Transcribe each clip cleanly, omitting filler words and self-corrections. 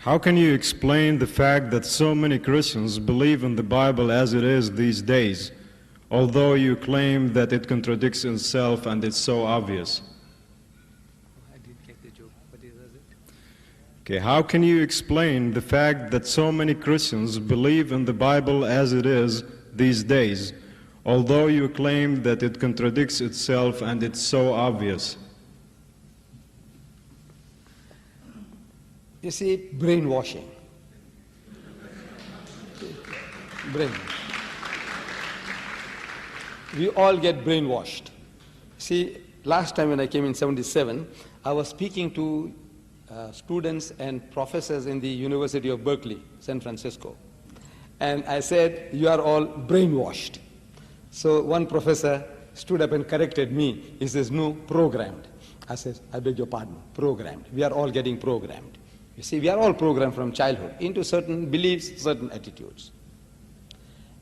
How can you explain the fact that so many Christians believe in the Bible as it is these days, although you claim that it contradicts itself and it's so obvious? I didn't get the joke. What is it? Okay, how can you explain the fact that so many Christians believe in the Bible as it is these days, although you claim that it contradicts itself and it's so obvious? You see, brainwashing. Brain. We all get brainwashed. See, last time when I came in 77, I was speaking to students and professors in the University of Berkeley, San Francisco. And I said, you are all brainwashed. So one professor stood up and corrected me. He says, no, programmed. I said, I beg your pardon, programmed. We are all getting programmed. You see, we are all programmed from childhood into certain beliefs, certain attitudes.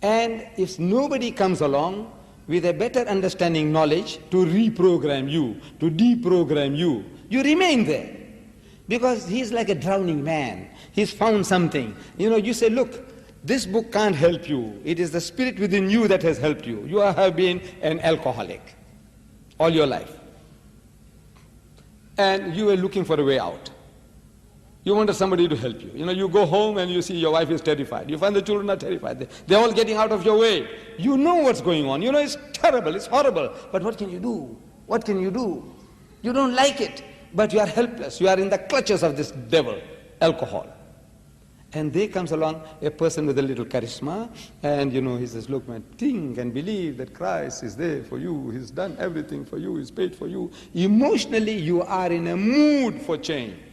And if nobody comes along with a better understanding knowledge to reprogram you, to deprogram you, you remain there. Because he's like a drowning man. He's found something. You know, you say, look, this book can't help you. It is the spirit within you that has helped you. You have been an alcoholic all your life. And you were looking for a way out. You wanted somebody to help you. You know, you go home and you see your wife is terrified. You find the children are terrified. They're all getting out of your way. You know what's going on. You know it's terrible, it's horrible. But what can you do? What can you do? You don't like it, but you are helpless. You are in the clutches of this devil, alcohol. And there comes along a person with a little charisma, and you know, he says, look man, think and believe that Christ is there for you. He's done everything for you. He's paid for you. Emotionally, you are in a mood for change.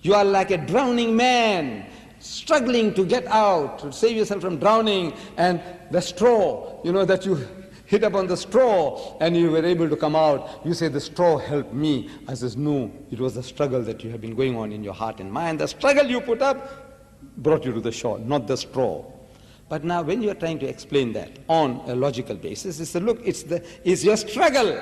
You are like a drowning man, struggling to get out, to save yourself from drowning, and the straw, you know, that you hit upon the straw and you were able to come out. You say, the straw helped me. I says, no, it was the struggle that you have been going on in your heart and mind. The struggle you put up brought you to the shore, not the straw. But now when you are trying to explain that on a logical basis, you say, look, it's your struggle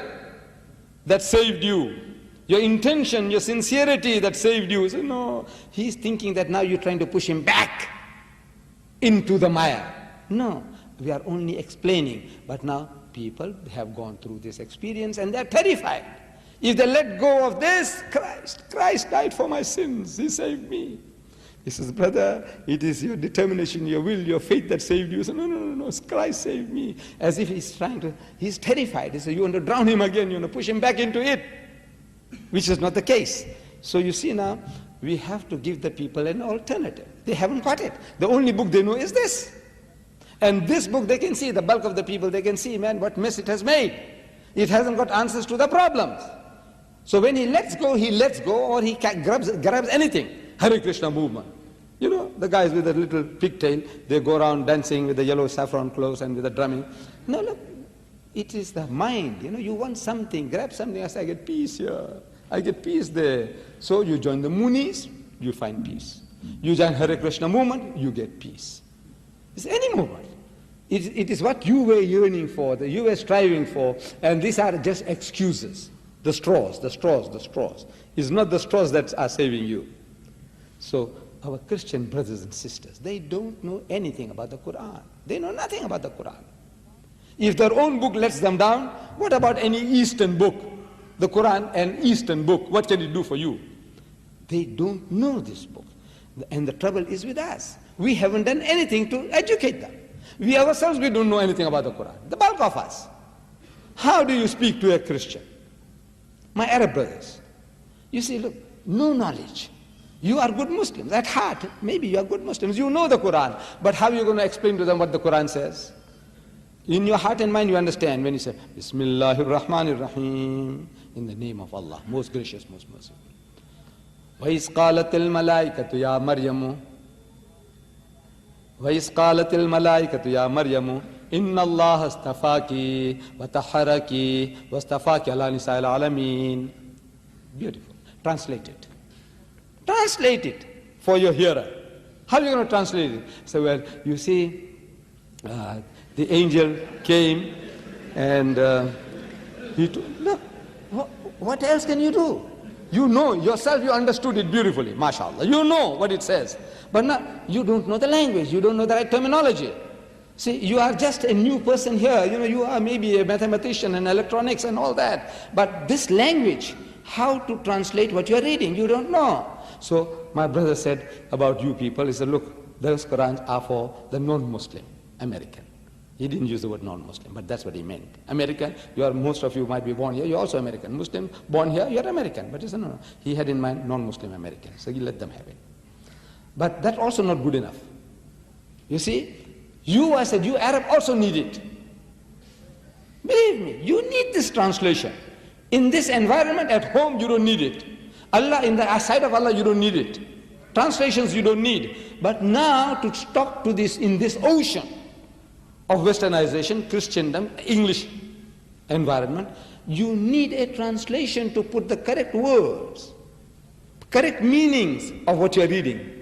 that saved you. Your intention, your sincerity that saved you. So no, he's thinking that now you're trying to push him back into the mire. No, we are only explaining. But now people have gone through this experience and they're terrified. If they let go of this, Christ died for my sins. He saved me. He says, brother, it is your determination, your will, your faith that saved you. He says, no, Christ saved me. As if he's terrified. He says, you want to drown him again, you want to push him back into it. Which is not the case. So you see now, we have to give the people an alternative. They haven't got it. The only book they know is this. And this book they can see, the bulk of the people, they can see, man, what mess it has made. It hasn't got answers to the problems. So when he lets go or he grabs anything. Hare Krishna movement. You know, the guys with the little pigtail, they go around dancing with the yellow saffron clothes and with the drumming. No, look. It is the mind, you know, you want something, grab something, I say, I get peace here, I get peace there. So you join the Munis, you find peace. You join Hare Krishna movement, you get peace. It's any movement. It is what you were yearning for, that you were striving for, and these are just excuses. The straws. It's not the straws that are saving you. So our Christian brothers and sisters, they don't know anything about the Quran. They know nothing about the Quran. If their own book lets them down, what about any Eastern book? The Quran, an Eastern book, what can it do for you? They don't know this book. And the trouble is with us. We haven't done anything to educate them. We ourselves, we don't know anything about the Quran. The bulk of us. How do you speak to a Christian? My Arab brothers. You see, look, no knowledge. You are good Muslims. At heart, maybe you are good Muslims. You know the Quran. But how are you going to explain to them what the Quran says? In your heart and mind you understand when you say, Bismillahir Rahmanir Rahim, in the name of Allah, most gracious, most merciful. وَإِذْ قَالَتِ الْمَلَائِكَةُ يَا مَرْيَمُ وَإِذْ قَالَتِ الْمَلَائِكَةُ يَا مَرْيَمُ إِنَّ اللَّهَ اسْتَفَاكِ وَطَهَّرَكِ وَاسْتَفَاكِ عَلَى نِسَاءِ الْعَالَمِينَ. Beautiful. Translate it. Translate it for your hearer. How are you going to translate it? So, well, you see, the angel came and he told, look, what else can you do? You know yourself, you understood it beautifully, mashallah. You know what it says. But now, you don't know the language, you don't know the right terminology. See, you are just a new person here. You are maybe a mathematician and electronics and all that. But this language, how to translate what you are reading, you don't know. So my brother said about you people, he said, look, those Qurans are for the non-Muslim, American. He didn't use the word non-Muslim, but that's what he meant. American, most of you might be born here, you're also American. Muslim, born here, you're American. But he said, no. He had in mind non-Muslim American. So he let them have it. But that's also not good enough. You see, I said, you Arab also need it. Believe me, you need this translation. In this environment at home, you don't need it. Allah, in the sight of Allah, you don't need it. Translations you don't need. But now to talk to this in this ocean of westernization, Christendom, English environment, you need a translation to put the correct words, correct meanings of what you're reading.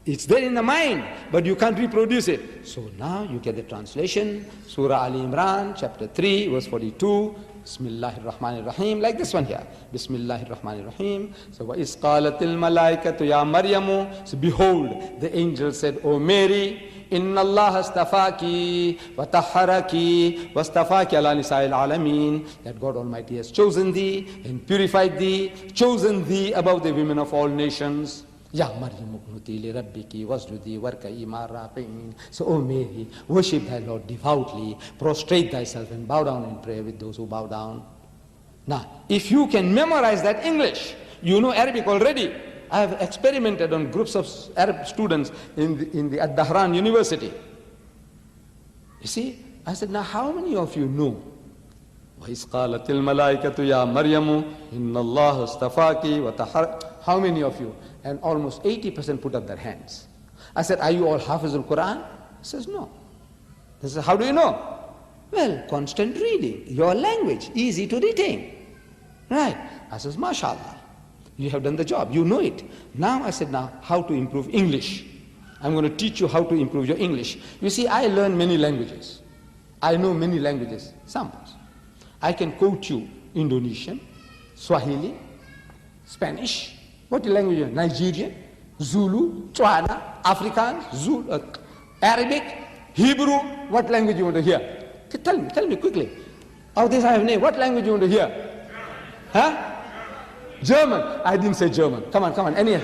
It's there in the mind, but you can't reproduce it. So now you get the translation, Surah Ali Imran, chapter 3, verse 42, Bismillahir Rahmanir Rahim, like this one here. Bismillahir Rahmanir Rahim. So, وَإِذْ قَالَتِ الْمَلَائِكَةُ يَا مَرْيَمُ. So behold, the angel said, O Mary, إِنَّ اللَّهَ اسْتَفَاكِ وَطَهَّرَكِ وَاسْتَفَاكِ عَلَى نِسَاءِ الْعَالَمِينَ. That God Almighty has chosen thee and purified thee, chosen thee above the women of all nations. Ya Maryam uqnuti li rabbiki wasjudi warka'i ma'a raki'in. So, O Mary, worship thy Lord devoutly, prostrate thyself and bow down and pray with those who bow down. Now, if you can memorize that English, you know Arabic already. I have experimented on groups of Arab students in the at Dahran University. You see, I said, now how many of you know? وَإِذْ قَالَتِ الْمَلَائِكَةُ يَا مَرْيَمُ إِنَّ اللَّهَ اسْتَفَاكِ وَطَهَّرَكِ. How many of you? And almost 80% put up their hands. I said, are you all Hafiz al-Quran? He says, no. He says, how do you know? Well, constant reading, your language, easy to retain. Right. I says, mashallah, you have done the job, you know it. Now I said, now how to improve English? I'm going to teach you how to improve your English. You see, I learn many languages. I know many languages, samples. I can quote you Indonesian, Swahili, Spanish, what language you know? Nigerian, Zulu, Tswana, Afrikaans, Zulu, Arabic, Hebrew, what language you want to hear? Tell me quickly. Of this I have name, what language you want to hear? Huh? German. I didn't say German. Come on, any.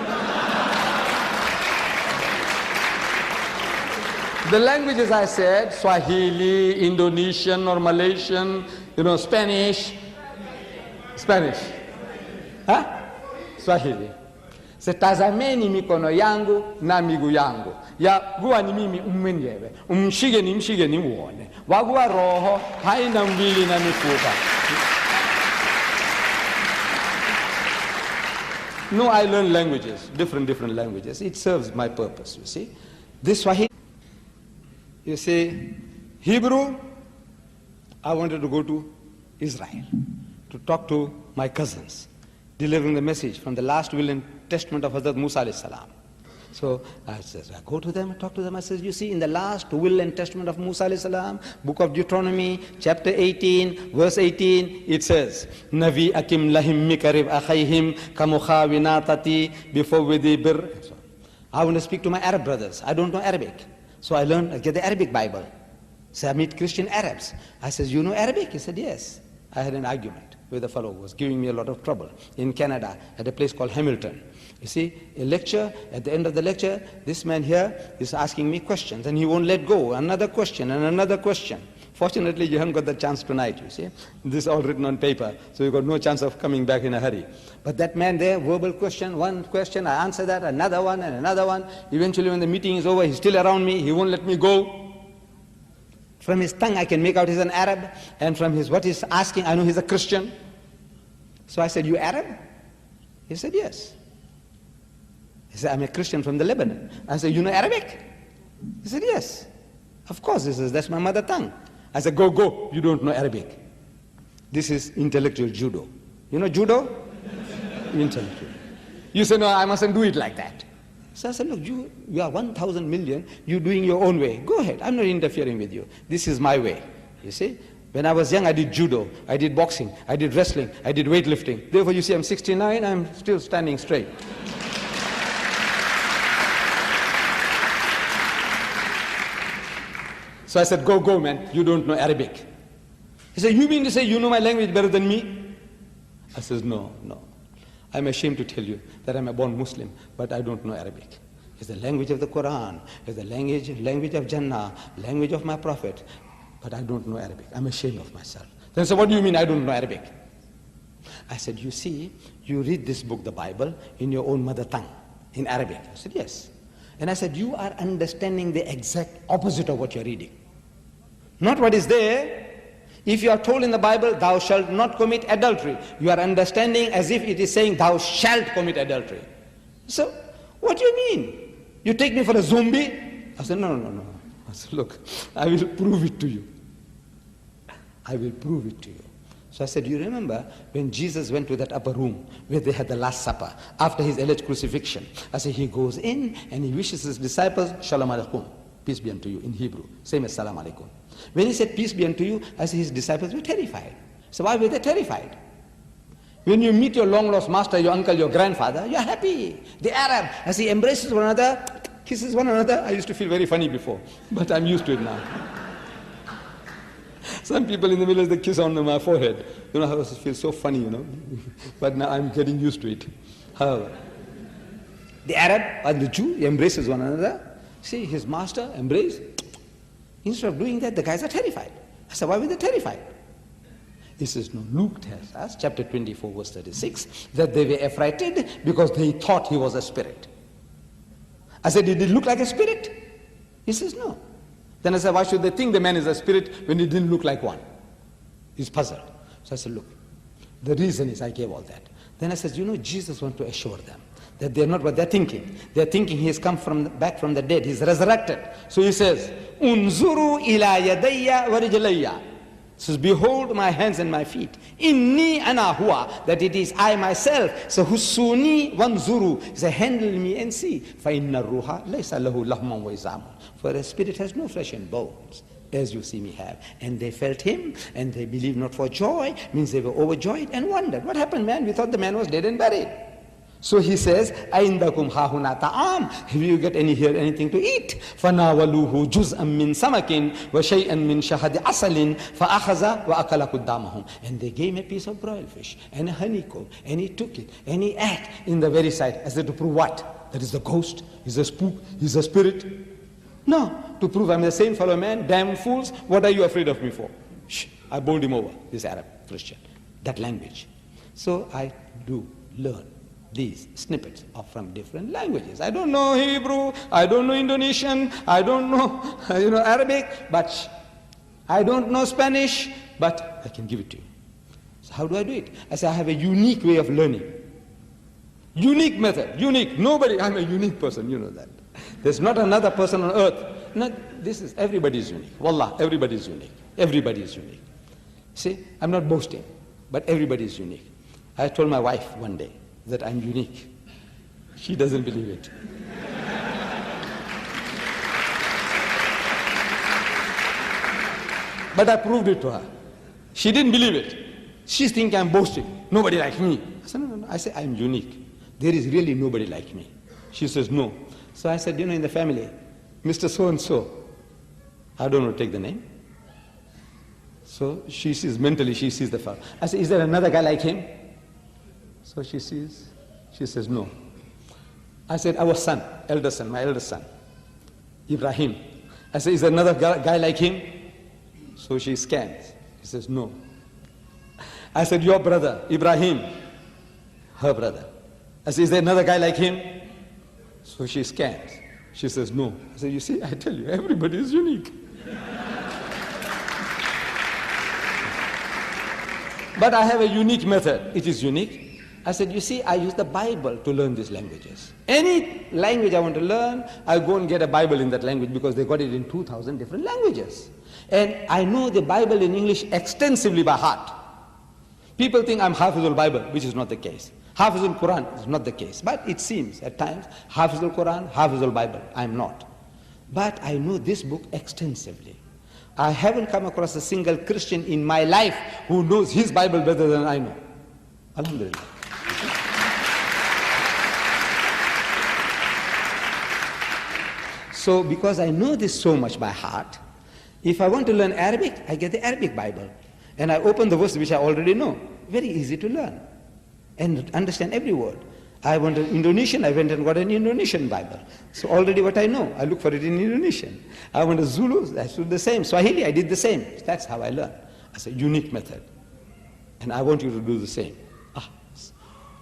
The languages I said, Swahili, Indonesian or Malaysian, Spanish. Huh? Swahili. Se tazameni mikono yangu na miguu yangu. Ya guwa ni mimi mwenyewe. Mshige ni muone. Wagua roho haina mwili na mifupa. No, I learn languages, different languages. It serves my purpose, you see. This Swahili, you see, Hebrew, I wanted to go to Israel to talk to my cousins, delivering the message from the last will and testament of Hazrat Musa alayhi salam. So I said, I go to them and talk to them. I said, you see, in the last will and testament of Musa alayhi salam, book of Deuteronomy, chapter 18, verse 18, it says, Navi akim lahim mikarib akhayhim kamukhawinatati before with bir. I want to speak to my Arab brothers. I don't know Arabic. So I get the Arabic Bible. So I meet Christian Arabs. I said, you know Arabic? He said, yes. I had an argument with a fellow who was giving me a lot of trouble in Canada at a place called Hamilton. You see, a lecture, at the end of the lecture, this man here is asking me questions and he won't let go. Another question and another question. Fortunately, you haven't got the chance tonight, you see. This is all written on paper, so you've got no chance of coming back in a hurry. But that man there, verbal question, one question, I answer that, another one and another one. Eventually, when the meeting is over, he's still around me, he won't let me go. From his tongue, I can make out he's an Arab, and from what he's asking, I know he's a Christian. So I said, you Arab? He said, yes. He said, I'm a Christian from the Lebanon. I said, you know Arabic? He said, yes. Of course, he says, that's my mother tongue. I said, go, you don't know Arabic. This is intellectual judo. You know judo? Intellectual. You say, no, I mustn't do it like that. So I said, look, you are 1,000 million, you're doing your own way. Go ahead, I'm not interfering with you. This is my way, you see. When I was young, I did judo, I did boxing, I did wrestling, I did weightlifting. Therefore, you see, I'm 69, I'm still standing straight. So I said, go, man, you don't know Arabic. He said, you mean to say you know my language better than me? I says, no. I'm ashamed to tell you that I'm a born Muslim, but I don't know Arabic. It's the language of the Quran, it's the language of Jannah, language of my Prophet, but I don't know Arabic. I'm ashamed of myself. Then he said, what do you mean I don't know Arabic? I said, you see, you read this book, the Bible, in your own mother tongue, in Arabic. I said, yes. And I said, you are understanding the exact opposite of what you're reading. Not what is there. If you are told in the Bible, thou shalt not commit adultery, you are understanding as if it is saying, thou shalt commit adultery. So, what do you mean? You take me for a zombie? I said, no. I said, look, I will prove it to you. I will prove it to you. So I said, you remember when Jesus went to that upper room where they had the Last Supper after his alleged crucifixion? I said, he goes in and he wishes his disciples, Shalom Alaikum, peace be unto you, in Hebrew, same as Salam Alaikum. When he said, peace be unto you, I said, his disciples were terrified. So why were they terrified? When you meet your long-lost master, your uncle, your grandfather, you're happy. The Arab, as he embraces one another, kisses one another, I used to feel very funny before, but I'm used to it now. Some people in the village, they kiss on my forehead. You know, I feel so funny, you know. But now I'm getting used to it. However, the Arab and the Jew embraces one another. See, his master embrace. Instead of doing that, the guys are terrified. I said, why were they terrified? He says, no, Luke tells us, chapter 24, verse 36, that they were affrighted because they thought he was a spirit. I said, did he look like a spirit? He says, no. Then I said, why should they think the man is a spirit when he didn't look like one? He's puzzled. So I said, look, the reason is I gave all that. Then I said, you know, Jesus wants to assure them that they're not what they're thinking. They're thinking he has come back from the dead. He's resurrected. So he says, Unzuru ila yadayya wa rijlayya. Says, behold my hands and my feet. Inni ana huwa, that it is I myself. So husuni wanzuru, say, handle me and see. Fa inna ruha laysa lahu lahman wa izamun. For a spirit has no flesh and bones, as you see me have. And they felt him, and they believed not for joy, means they were overjoyed and wondered. What happened, man? We thought the man was dead and buried. So he says, Aindakum hahuna ta'am. Have you got anything to eat? فَنَاوَلُوهُ جُزْءًا مِّن سَمَكٍ وَشَيْئًا مِّن شَهَدِ عَسَلٍ فَأَخَذَ وَأَكَلَ قُدَّامَهُم. And they gave him a piece of broiled fish and a honeycomb, and he took it, and he ate in the very sight. I said, to prove what? That is the ghost, he's a spook, he's a spirit? No, to prove I'm the same fellow man, damn fools, what are you afraid of me for? Shh, I bowled him over, this Arab Christian, that language. So I do learn these snippets are from different languages. I don't know Hebrew, I don't know Indonesian, I don't know, Arabic, but I don't know Spanish, but I can give it to you. So how do I do it? I say I have a unique way of learning. Unique method, unique. Nobody, I'm a unique person, you know that. There's not another person on earth. Everybody is unique. Wallah, everybody is unique. Everybody is unique. See, I'm not boasting, but everybody is unique. I told my wife one day that I'm unique. She doesn't believe it. But I proved it to her. She didn't believe it. She thinks I'm boasting. Nobody like me. I said, no. I say, I'm unique. There is really nobody like me. She says, no. So I said, in the family, Mr. So-and-so, I don't know, take the name. So she sees, mentally she sees the fellow. I said, is there another guy like him? So she sees, she says, no. I said, our son, my eldest son, Ibrahim. I said, is there another guy like him? So she scans. She says, no. I said, your brother, Ibrahim, her brother. I said, is there another guy like him? So she scans. She says, no. I said, you see, I tell you, everybody is unique. But I have a unique method. It is unique. I said, you see, I use the Bible to learn these languages. Any language I want to learn, I go and get a Bible in that language because they got it in 2,000 different languages. And I know the Bible in English extensively by heart. People think I'm Hafizul Bible, which is not the case. Hafizul Quran is not the case. But it seems at times, Hafizul Quran, Hafizul Bible. I'm not. But I know this book extensively. I haven't come across a single Christian in my life who knows his Bible better than I know. Alhamdulillah. So because I know this so much by heart, if I want to learn Arabic, I get the Arabic Bible. And I open the verse which I already know. Very easy to learn and understand every word. I want an Indonesian, I went and got an Indonesian Bible. So already what I know, I look for it in Indonesian. I want a Zulu, I do the same. Swahili, I did the same. That's how I learn. It's a unique method. And I want you to do the same.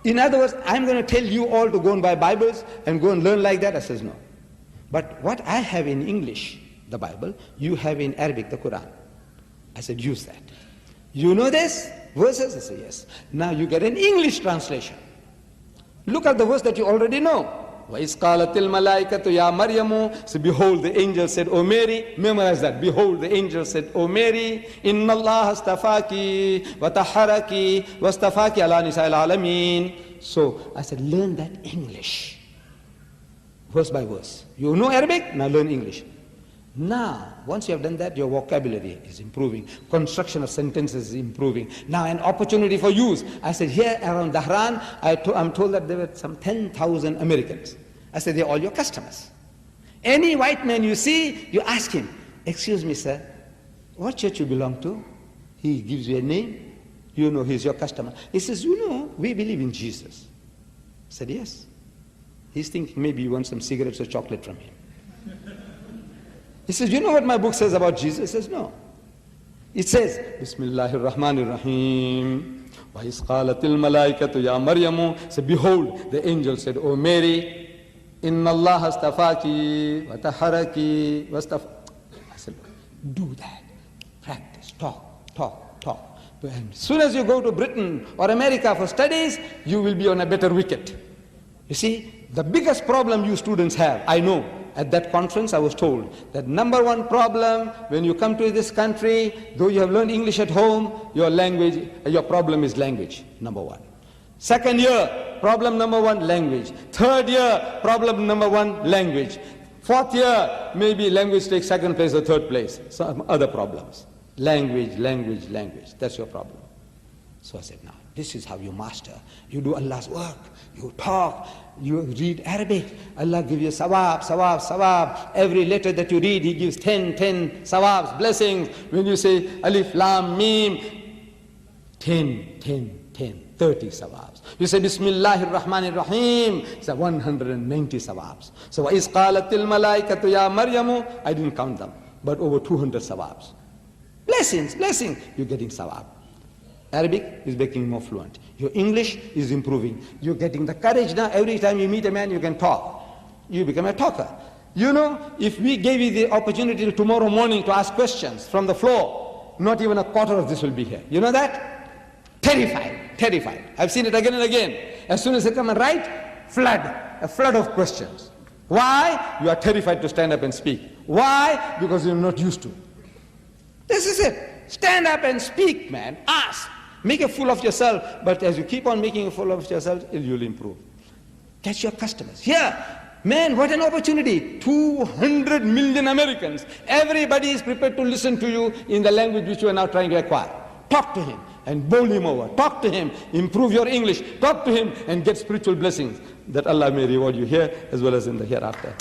In other words, I'm going to tell you all to go and buy Bibles and go and learn like that. I says no. But what I have in English, the Bible, you have in Arabic, the Quran. I said, use that. You know this? Verses? I said, yes. Now you get an English translation. Look at the verse that you already know. وَإِذْ قَالَتِ الْمَلَائِكَةُ يَا مَرْيَمُ. So behold, the angel said, O Mary. Memorize that. Behold, the angel said, O Mary, إِنَّ اللَّهَ اسْتَفَاكِ وَتَحَّرَكِ وَاسْتَفَاكِ عَلَى نِسَاءِ الْعَالَمِينَ. So I said, learn that English. Verse by verse. You know Arabic? Now learn English. Now, once you have done that, your vocabulary is improving. Construction of sentences is improving. Now, an opportunity for use. I said, here around Dahran, I'm told that there were some 10,000 Americans. I said, they're all your customers. Any white man you see, you ask him, excuse me, sir, what church you belong to? He gives you a name. You know he's your customer. He says, you know, we believe in Jesus. I said, yes. He's thinking maybe you want some cigarettes or chocolate from him. He says, you know what my book says about Jesus? He says, no. It says, Bismillahir Rahmanir Rahim. وَإِذْ قَالَتِ الْمَلَائِكَةُ يَا مَرْيَمُ. So behold, the angel said, O Mary, إِنَّ اللَّهَ اسْتَفَاكِ وَتَحَّرَكِ وَاسْتَفَاكِ. I said, do that. Practice. Talk. And as soon as you go to Britain or America for studies, you will be on a better wicket. You see, the biggest problem you students have, I know. At that conference, I was told that number one problem when you come to this country, though you have learned English at home, your problem is language, number one. Second year, problem number one, language. Third year, problem number one, language. Fourth year, maybe language takes second place or third place. Some other problems. Language. That's your problem. So I said, now, this is how you master. You do Allah's work. You talk. You read Arabic. Allah gives you sawab. Every letter that you read, He gives 10 sawabs, blessings. When you say alif, lam, mim, 10, 30 sawabs. You say Bismillahir Rahmanir Rahim, it's 190 sawabs. So وَإِذْ قَالَتِ الْمَلَائِكَةُ يَا مَرْيَمُ, I didn't count them, but over 200 sawabs. Blessings, you're getting sawab. Arabic is becoming more fluent. Your English is improving. You're getting the courage now. Every time you meet a man, you can talk. You become a talker. You know, if we gave you the opportunity tomorrow morning to ask questions from the floor, not even a quarter of this will be here. You know that? Terrified. I've seen it again and again. As soon as they come and write, a flood of questions. Why? You are terrified to stand up and speak. Why? Because you're not used to. This is it. Stand up and speak, man. Ask. Make a fool of yourself, but as you keep on making a fool of yourself, you'll improve. Catch your customers. Here, man, what an opportunity. 200 million Americans. Everybody is prepared to listen to you in the language which you are now trying to acquire. Talk to him and bowl him over. Talk to him, improve your English. Talk to him and get spiritual blessings that Allah may reward you here as well as in the hereafter.